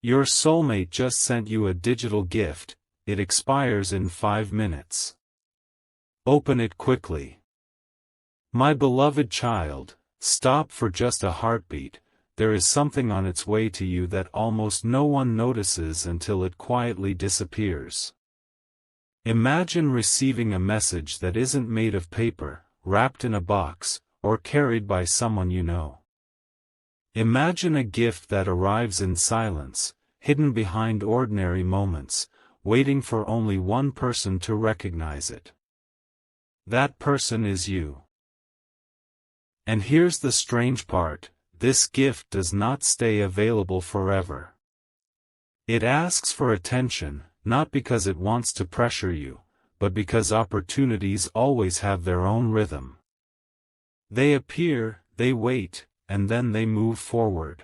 Your soulmate just sent you a digital gift. It expires in 5 minutes. Open it quickly. My beloved child, stop for just a heartbeat. There is something on its way to you that almost no one notices until it quietly disappears. Imagine receiving a message that isn't made of paper, wrapped in a box, or carried by someone you know. Imagine a gift that arrives in silence, hidden behind ordinary moments, waiting for only one person to recognize it. That person is you. And here's the strange part, this gift does not stay available forever. It asks for attention, not because it wants to pressure you, but because opportunities always have their own rhythm. They appear, they wait, and then they move forward.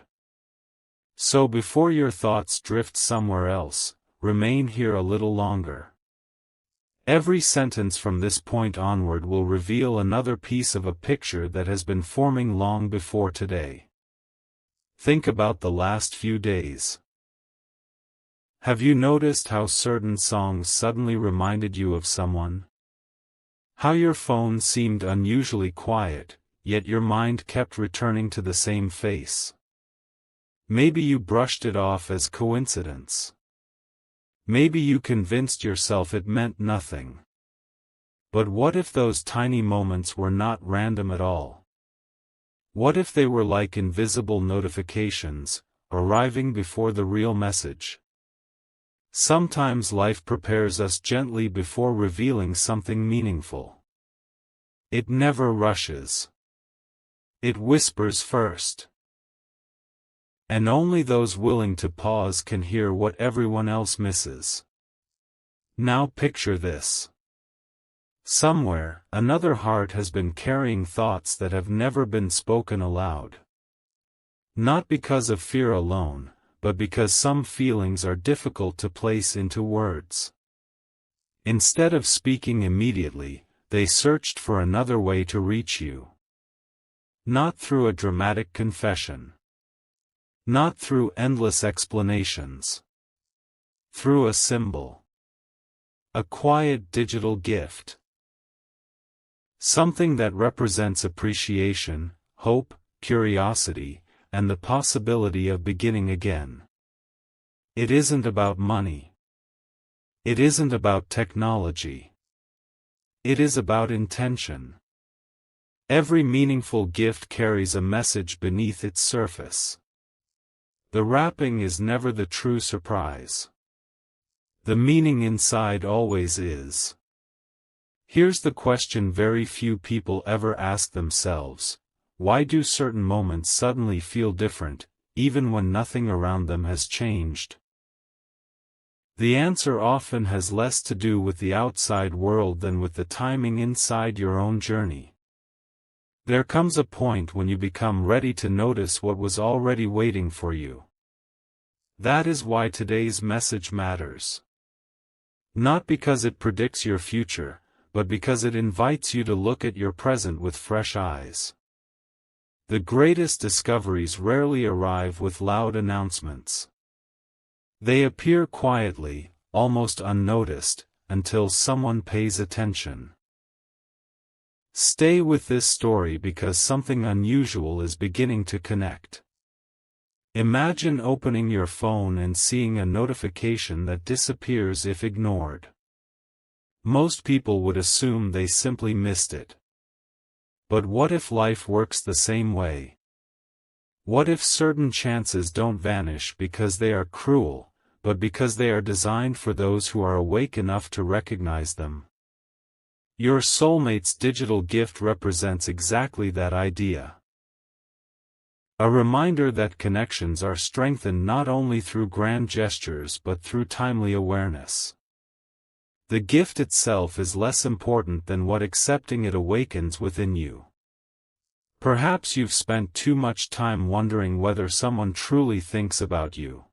So before your thoughts drift somewhere else, remain here a little longer. Every sentence from this point onward will reveal another piece of a picture that has been forming long before today. Think about the last few days. Have you noticed how certain songs suddenly reminded you of someone? How your phone seemed unusually quiet, yet your mind kept returning to the same face? Maybe you brushed it off as coincidence. Maybe you convinced yourself it meant nothing. But what if those tiny moments were not random at all? What if they were like invisible notifications, arriving before the real message? Sometimes life prepares us gently before revealing something meaningful. It never rushes. It whispers first. And only those willing to pause can hear what everyone else misses. Now picture this. Somewhere, another heart has been carrying thoughts that have never been spoken aloud. Not because of fear alone, but because some feelings are difficult to place into words. Instead of speaking immediately, they searched for another way to reach you. Not through a dramatic confession. Not through endless explanations. Through a symbol. A quiet digital gift. Something that represents appreciation, hope, curiosity, and the possibility of beginning again. It isn't about money. It isn't about technology. It is about intention. Every meaningful gift carries a message beneath its surface. The wrapping is never the true surprise. The meaning inside always is. Here's the question very few people ever ask themselves: why do certain moments suddenly feel different, even when nothing around them has changed? The answer often has less to do with the outside world than with the timing inside your own journey. There comes a point when you become ready to notice what was already waiting for you. That is why today's message matters. Not because it predicts your future, but because it invites you to look at your present with fresh eyes. The greatest discoveries rarely arrive with loud announcements. They appear quietly, almost unnoticed, until someone pays attention. Stay with this story because something unusual is beginning to connect. Imagine opening your phone and seeing a notification that disappears if ignored. Most people would assume they simply missed it. But what if life works the same way? What if certain chances don't vanish because they are cruel, but because they are designed for those who are awake enough to recognize them? Your soulmate's digital gift represents exactly that idea. A reminder that connections are strengthened not only through grand gestures but through timely awareness. The gift itself is less important than what accepting it awakens within you. Perhaps you've spent too much time wondering whether someone truly thinks about you.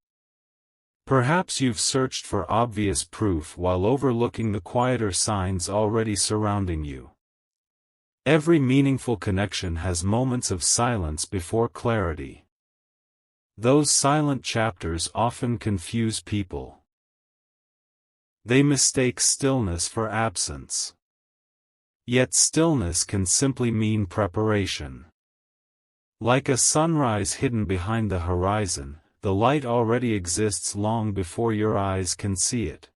Perhaps you've searched for obvious proof while overlooking the quieter signs already surrounding you. Every meaningful connection has moments of silence before clarity. Those silent chapters often confuse people. They mistake stillness for absence. Yet stillness can simply mean preparation. Like a sunrise hidden behind the horizon, the light already exists long before your eyes can see it.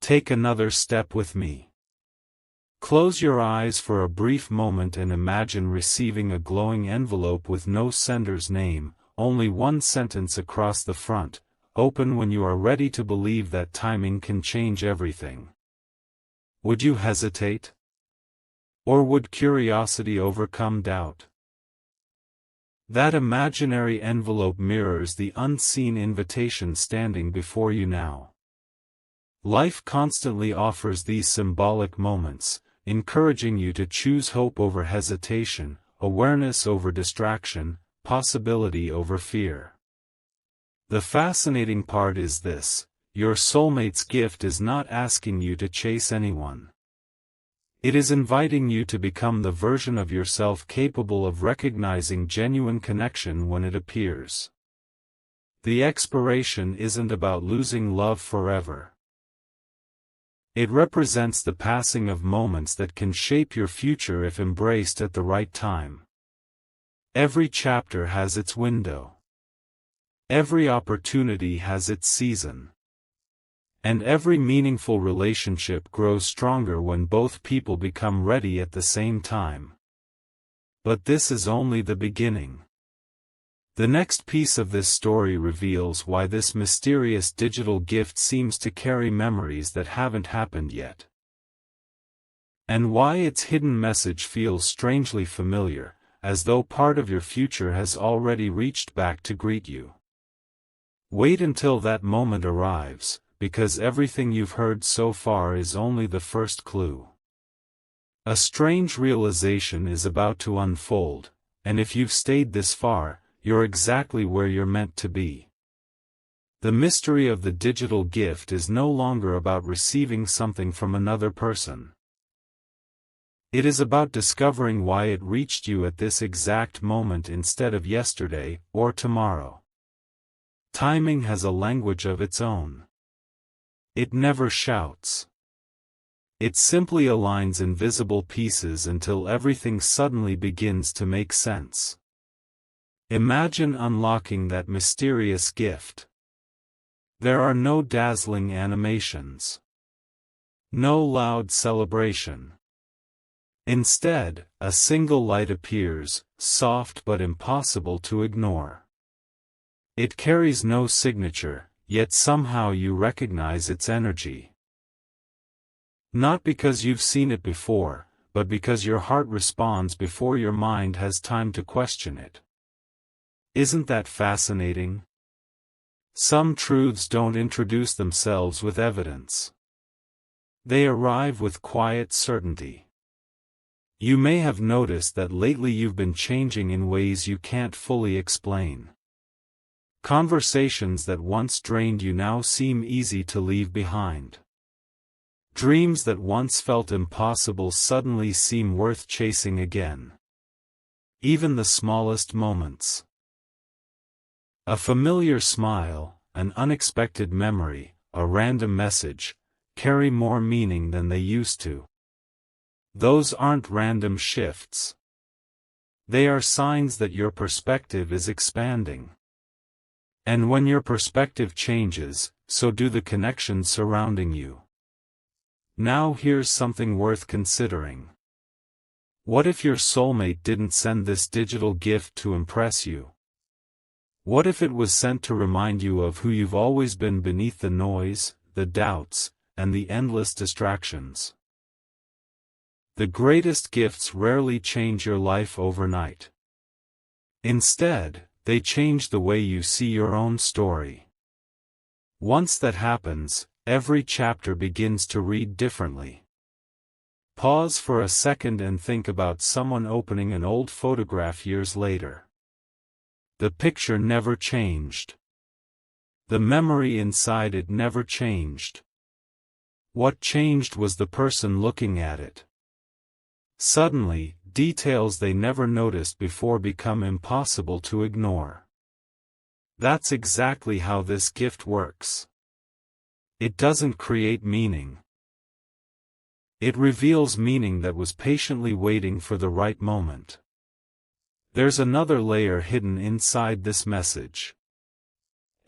Take another step with me. Close your eyes for a brief moment and imagine receiving a glowing envelope with no sender's name, only one sentence across the front. Open when you are ready to believe that timing can change everything. Would you hesitate? Or would curiosity overcome doubt? That imaginary envelope mirrors the unseen invitation standing before you now. Life constantly offers these symbolic moments, encouraging you to choose hope over hesitation, awareness over distraction, possibility over fear. The fascinating part is this: your soulmate's gift is not asking you to chase anyone. It is inviting you to become the version of yourself capable of recognizing genuine connection when it appears. The expiration isn't about losing love forever. It represents the passing of moments that can shape your future if embraced at the right time. Every chapter has its window. Every opportunity has its season. And every meaningful relationship grows stronger when both people become ready at the same time. But this is only the beginning. The next piece of this story reveals why this mysterious digital gift seems to carry memories that haven't happened yet. And why its hidden message feels strangely familiar, as though part of your future has already reached back to greet you. Wait until that moment arrives, because everything you've heard so far is only the first clue. A strange realization is about to unfold, and if you've stayed this far, you're exactly where you're meant to be. The mystery of the digital gift is no longer about receiving something from another person. It is about discovering why it reached you at this exact moment instead of yesterday or tomorrow. Timing has a language of its own. It never shouts. It simply aligns invisible pieces until everything suddenly begins to make sense. Imagine unlocking that mysterious gift. There are no dazzling animations. No loud celebration. Instead, a single light appears, soft but impossible to ignore. It carries no signature, yet somehow you recognize its energy. Not because you've seen it before, but because your heart responds before your mind has time to question it. Isn't that fascinating? Some truths don't introduce themselves with evidence. They arrive with quiet certainty. You may have noticed that lately you've been changing in ways you can't fully explain. Conversations that once drained you now seem easy to leave behind. Dreams that once felt impossible suddenly seem worth chasing again. Even the smallest moments. A familiar smile, an unexpected memory, a random message, carry more meaning than they used to. Those aren't random shifts. They are signs that your perspective is expanding. And when your perspective changes, so do the connections surrounding you. Now here's something worth considering. What if your soulmate didn't send this digital gift to impress you? What if it was sent to remind you of who you've always been beneath the noise, the doubts, and the endless distractions? The greatest gifts rarely change your life overnight. Instead, they change the way you see your own story. Once that happens, every chapter begins to read differently. Pause for a second and think about someone opening an old photograph years later. The picture never changed. The memory inside it never changed. What changed was the person looking at it. Suddenly, details they never noticed before become impossible to ignore. That's exactly how this gift works. It doesn't create meaning. It reveals meaning that was patiently waiting for the right moment. There's another layer hidden inside this message.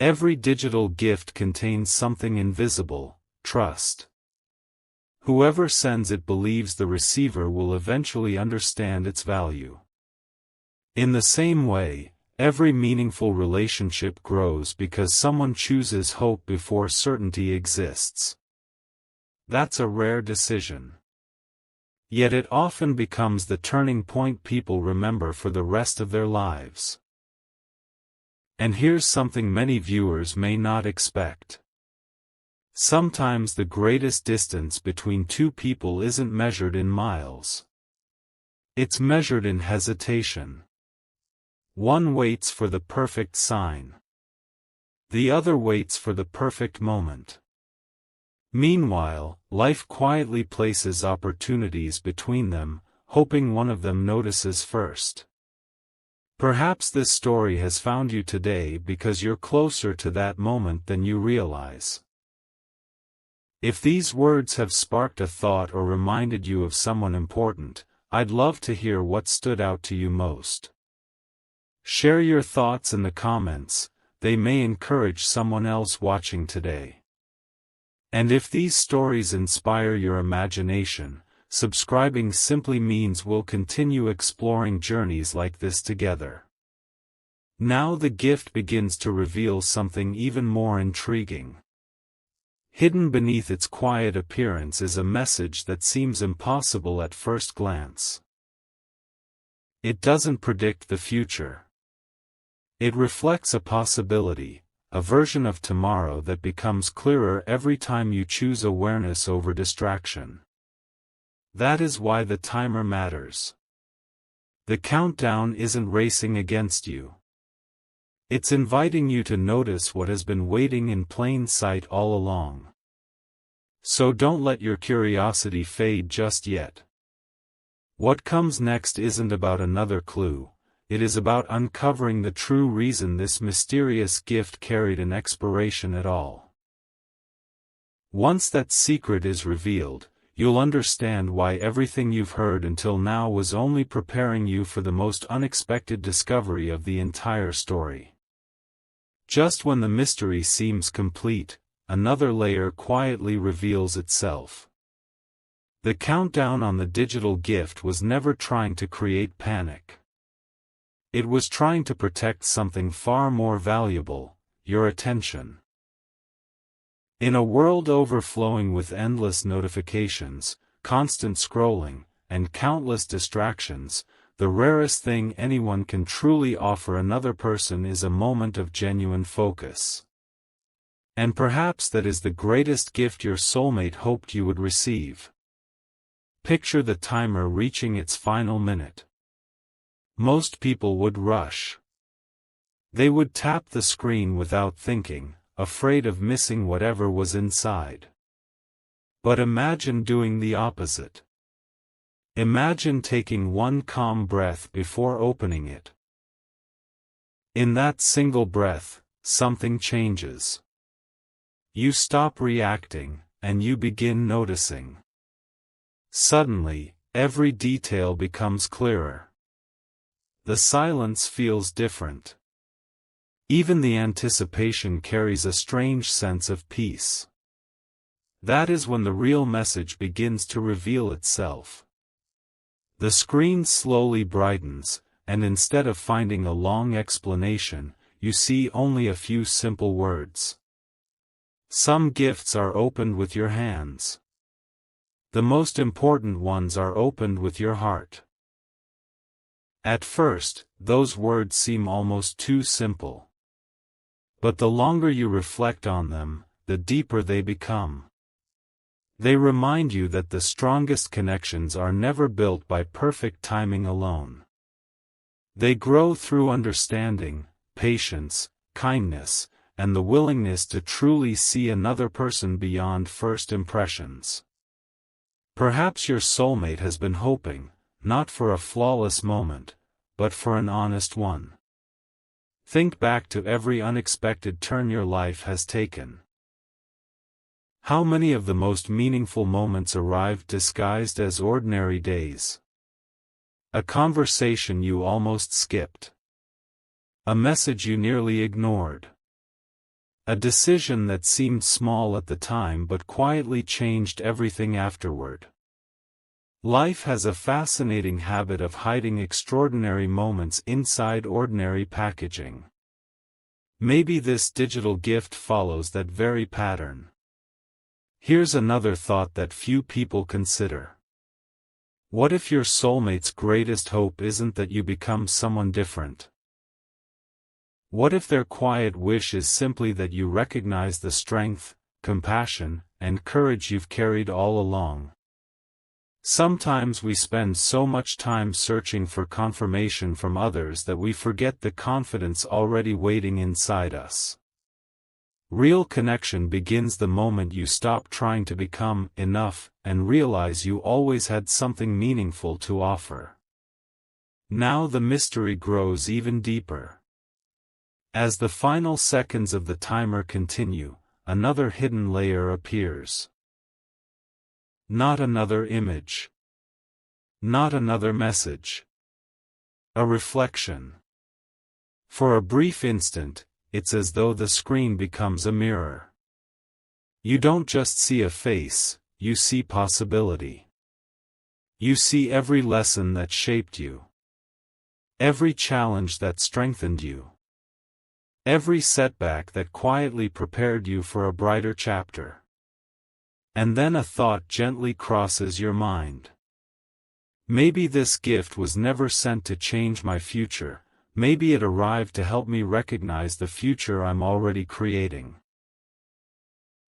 Every digital gift contains something invisible: trust. Whoever sends it believes the receiver will eventually understand its value. In the same way, every meaningful relationship grows because someone chooses hope before certainty exists. That's a rare decision. Yet it often becomes the turning point people remember for the rest of their lives. And here's something many viewers may not expect. Sometimes the greatest distance between two people isn't measured in miles. It's measured in hesitation. One waits for the perfect sign. The other waits for the perfect moment. Meanwhile, life quietly places opportunities between them, hoping one of them notices first. Perhaps this story has found you today because you're closer to that moment than you realize. If these words have sparked a thought or reminded you of someone important, I'd love to hear what stood out to you most. Share your thoughts in the comments, they may encourage someone else watching today. And if these stories inspire your imagination, subscribing simply means we'll continue exploring journeys like this together. Now the gift begins to reveal something even more intriguing. Hidden beneath its quiet appearance is a message that seems impossible at first glance. It doesn't predict the future. It reflects a possibility, a version of tomorrow that becomes clearer every time you choose awareness over distraction. That is why the timer matters. The countdown isn't racing against you. It's inviting you to notice what has been waiting in plain sight all along. So don't let your curiosity fade just yet. What comes next isn't about another clue. It is about uncovering the true reason this mysterious gift carried an expiration at all. Once that secret is revealed, you'll understand why everything you've heard until now was only preparing you for the most unexpected discovery of the entire story. Just when the mystery seems complete, another layer quietly reveals itself. The countdown on the digital gift was never trying to create panic. It was trying to protect something far more valuable: your attention. In a world overflowing with endless notifications, constant scrolling, and countless distractions, the rarest thing anyone can truly offer another person is a moment of genuine focus. And perhaps that is the greatest gift your soulmate hoped you would receive. Picture the timer reaching its final minute. Most people would rush. They would tap the screen without thinking, afraid of missing whatever was inside. But imagine doing the opposite. Imagine taking one calm breath before opening it. In that single breath, something changes. You stop reacting, and you begin noticing. Suddenly, every detail becomes clearer. The silence feels different. Even the anticipation carries a strange sense of peace. That is when the real message begins to reveal itself. The screen slowly brightens, and instead of finding a long explanation, you see only a few simple words. Some gifts are opened with your hands. The most important ones are opened with your heart. At first, those words seem almost too simple. But the longer you reflect on them, the deeper they become. They remind you that the strongest connections are never built by perfect timing alone. They grow through understanding, patience, kindness, and the willingness to truly see another person beyond first impressions. Perhaps your soulmate has been hoping, not for a flawless moment, but for an honest one. Think back to every unexpected turn your life has taken. How many of the most meaningful moments arrived disguised as ordinary days? A conversation you almost skipped. A message you nearly ignored. A decision that seemed small at the time but quietly changed everything afterward. Life has a fascinating habit of hiding extraordinary moments inside ordinary packaging. Maybe this digital gift follows that very pattern. Here's another thought that few people consider. What if your soulmate's greatest hope isn't that you become someone different? What if their quiet wish is simply that you recognize the strength, compassion, and courage you've carried all along? Sometimes we spend so much time searching for confirmation from others that we forget the confidence already waiting inside us. Real connection begins the moment you stop trying to become enough and realize you always had something meaningful to offer. Now the mystery grows even deeper. As the final seconds of the timer continue, another hidden layer appears. Not another image. Not another message. A reflection. For a brief instant, it's as though the screen becomes a mirror. You don't just see a face, you see possibility. You see every lesson that shaped you. Every challenge that strengthened you. Every setback that quietly prepared you for a brighter chapter. And then a thought gently crosses your mind. Maybe this gift was never sent to change my future. Maybe it arrived to help me recognize the future I'm already creating.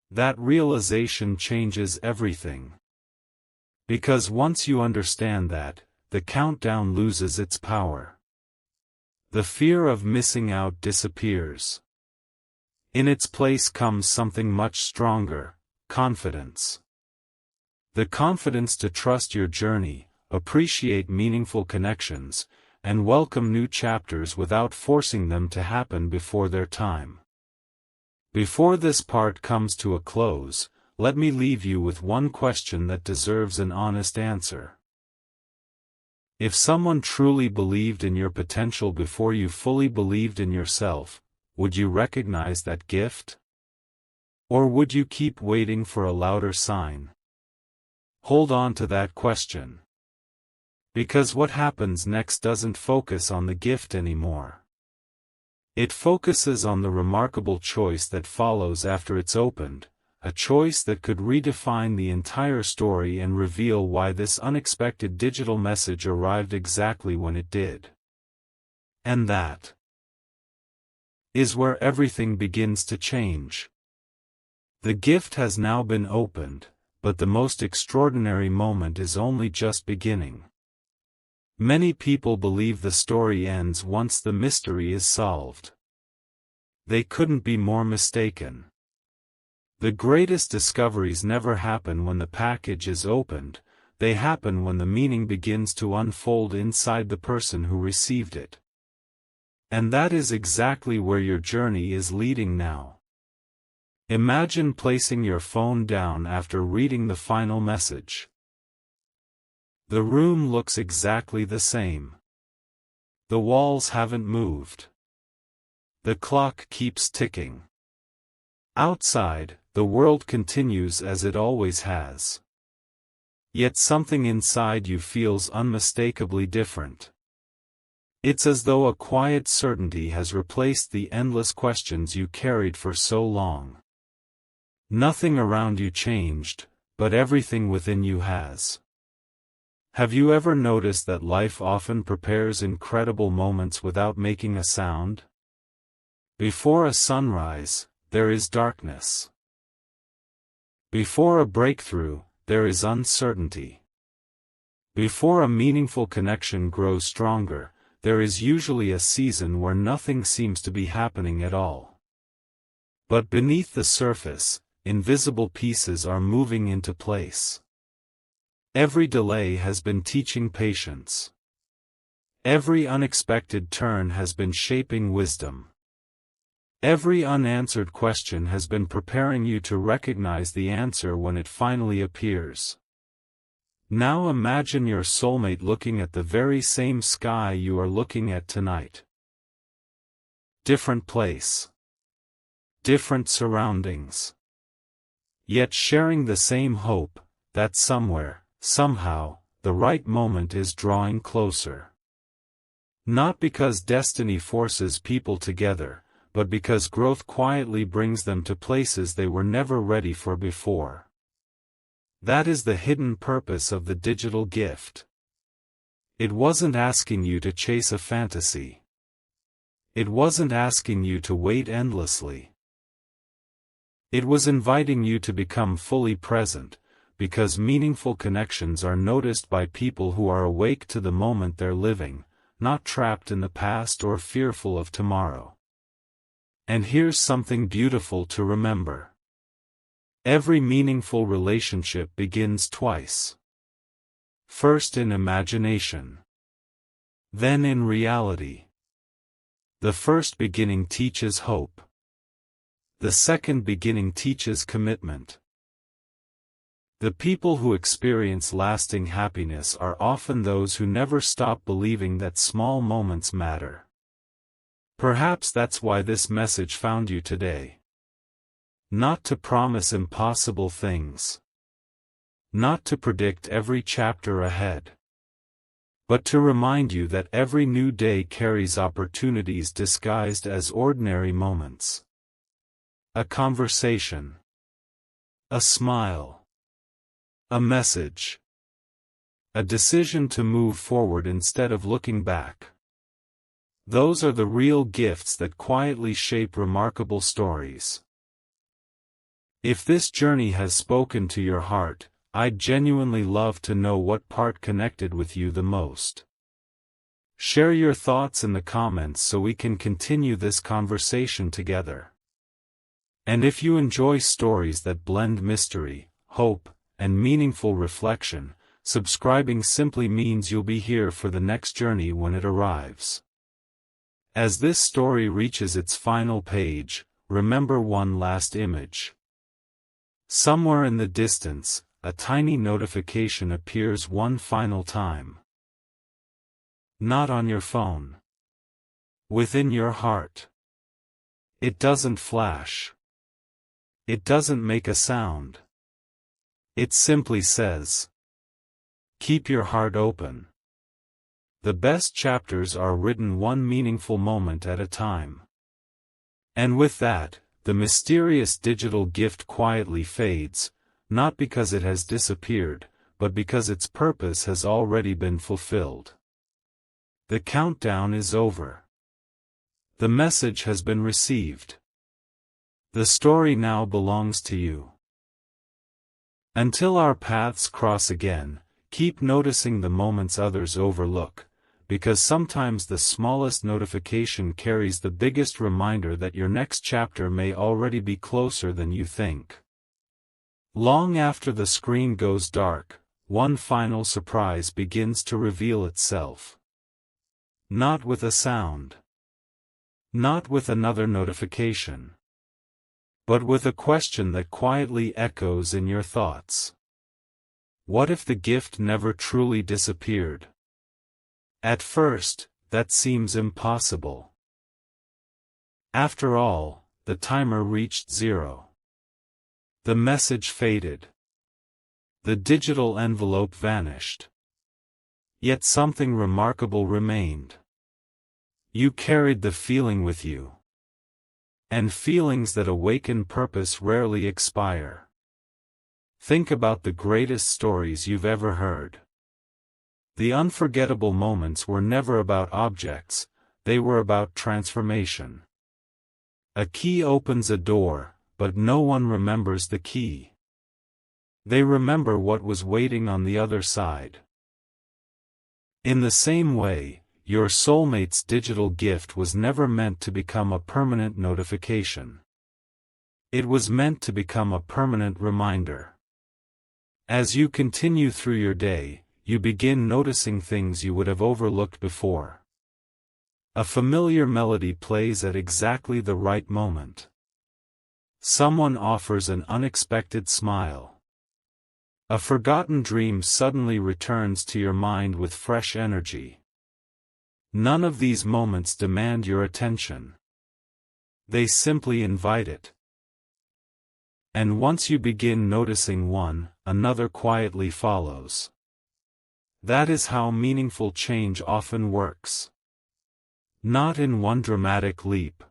That realization changes everything. Because once you understand that, the countdown loses its power. The fear of missing out disappears. In its place comes something much stronger, confidence. The confidence to trust your journey, appreciate meaningful connections, and welcome new chapters without forcing them to happen before their time. Before this part comes to a close, let me leave you with one question that deserves an honest answer. If someone truly believed in your potential before you fully believed in yourself, would you recognize that gift? Or would you keep waiting for a louder sign? Hold on to that question. Because what happens next doesn't focus on the gift anymore. It focuses on the remarkable choice that follows after it's opened, a choice that could redefine the entire story and reveal why this unexpected digital message arrived exactly when it did. And that is where everything begins to change. The gift has now been opened, but the most extraordinary moment is only just beginning. Many people believe the story ends once the mystery is solved. They couldn't be more mistaken. The greatest discoveries never happen when the package is opened, they happen when the meaning begins to unfold inside the person who received it. And that is exactly where your journey is leading now. Imagine placing your phone down after reading the final message. The room looks exactly the same. The walls haven't moved. The clock keeps ticking. Outside, the world continues as it always has. Yet something inside you feels unmistakably different. It's as though a quiet certainty has replaced the endless questions you carried for so long. Nothing around you changed, but everything within you has. Have you ever noticed that life often prepares incredible moments without making a sound? Before a sunrise, there is darkness. Before a breakthrough, there is uncertainty. Before a meaningful connection grows stronger, there is usually a season where nothing seems to be happening at all. But beneath the surface, invisible pieces are moving into place. Every delay has been teaching patience. Every unexpected turn has been shaping wisdom. Every unanswered question has been preparing you to recognize the answer when it finally appears. Now imagine your soulmate looking at the very same sky you are looking at tonight. Different place. Different surroundings. Yet sharing the same hope, that somewhere, somehow, the right moment is drawing closer. Not because destiny forces people together, but because growth quietly brings them to places they were never ready for before. That is the hidden purpose of the digital gift. It wasn't asking you to chase a fantasy. It wasn't asking you to wait endlessly. It was inviting you to become fully present, because meaningful connections are noticed by people who are awake to the moment they're living, not trapped in the past or fearful of tomorrow. And here's something beautiful to remember. Every meaningful relationship begins twice. First in imagination. Then in reality. The first beginning teaches hope. The second beginning teaches commitment. The people who experience lasting happiness are often those who never stop believing that small moments matter. Perhaps that's why this message found you today. Not to promise impossible things. Not to predict every chapter ahead. But to remind you that every new day carries opportunities disguised as ordinary moments. A conversation. A smile. A message. A decision to move forward instead of looking back. Those are the real gifts that quietly shape remarkable stories. If this journey has spoken to your heart, I'd genuinely love to know what part connected with you the most. Share your thoughts in the comments so we can continue this conversation together. And if you enjoy stories that blend mystery, hope, and meaningful reflection, subscribing simply means you'll be here for the next journey when it arrives. As this story reaches its final page, remember one last image. Somewhere in the distance, a tiny notification appears one final time. Not on your phone. Within your heart. It doesn't flash. It doesn't make a sound. It simply says, "Keep your heart open." The best chapters are written one meaningful moment at a time. And with that, the mysterious digital gift quietly fades, not because it has disappeared, but because its purpose has already been fulfilled. The countdown is over. The message has been received. The story now belongs to you. Until our paths cross again, keep noticing the moments others overlook, because sometimes the smallest notification carries the biggest reminder that your next chapter may already be closer than you think. Long after the screen goes dark, one final surprise begins to reveal itself. Not with a sound. Not with another notification. But with a question that quietly echoes in your thoughts. What if the gift never truly disappeared? At first, that seems impossible. After all, the timer reached 0. The message faded. The digital envelope vanished. Yet something remarkable remained. You carried the feeling with you. And feelings that awaken purpose rarely expire. Think about the greatest stories you've ever heard. The unforgettable moments were never about objects, they were about transformation. A key opens a door, but no one remembers the key. They remember what was waiting on the other side. In the same way, your soulmate's digital gift was never meant to become a permanent notification. It was meant to become a permanent reminder. As you continue through your day, you begin noticing things you would have overlooked before. A familiar melody plays at exactly the right moment. Someone offers an unexpected smile. A forgotten dream suddenly returns to your mind with fresh energy. None of these moments demand your attention. They simply invite it. And once you begin noticing one, another quietly follows. That is how meaningful change often works. Not in one dramatic leap,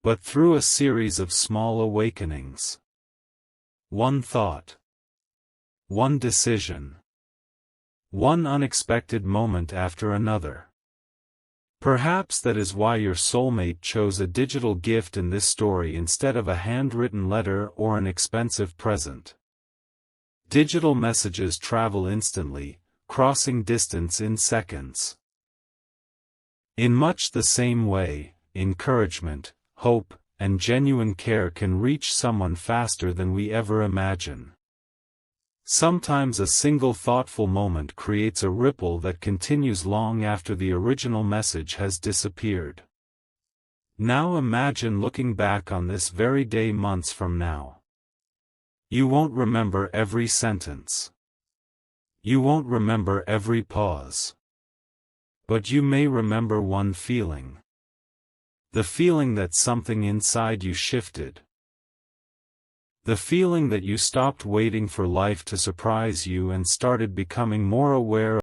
but through a series of small awakenings. One thought. One decision. One unexpected moment after another. Perhaps that is why your soulmate chose a digital gift in this story instead of a handwritten letter or an expensive present. Digital messages travel instantly, crossing distance in seconds. In much the same way, encouragement, hope, and genuine care can reach someone faster than we ever imagine. Sometimes a single thoughtful moment creates a ripple that continues long after the original message has disappeared. Now imagine looking back on this very day months from now. You won't remember every sentence. You won't remember every pause. But you may remember one feeling. The feeling that something inside you shifted. The feeling that you stopped waiting for life to surprise you and started becoming more aware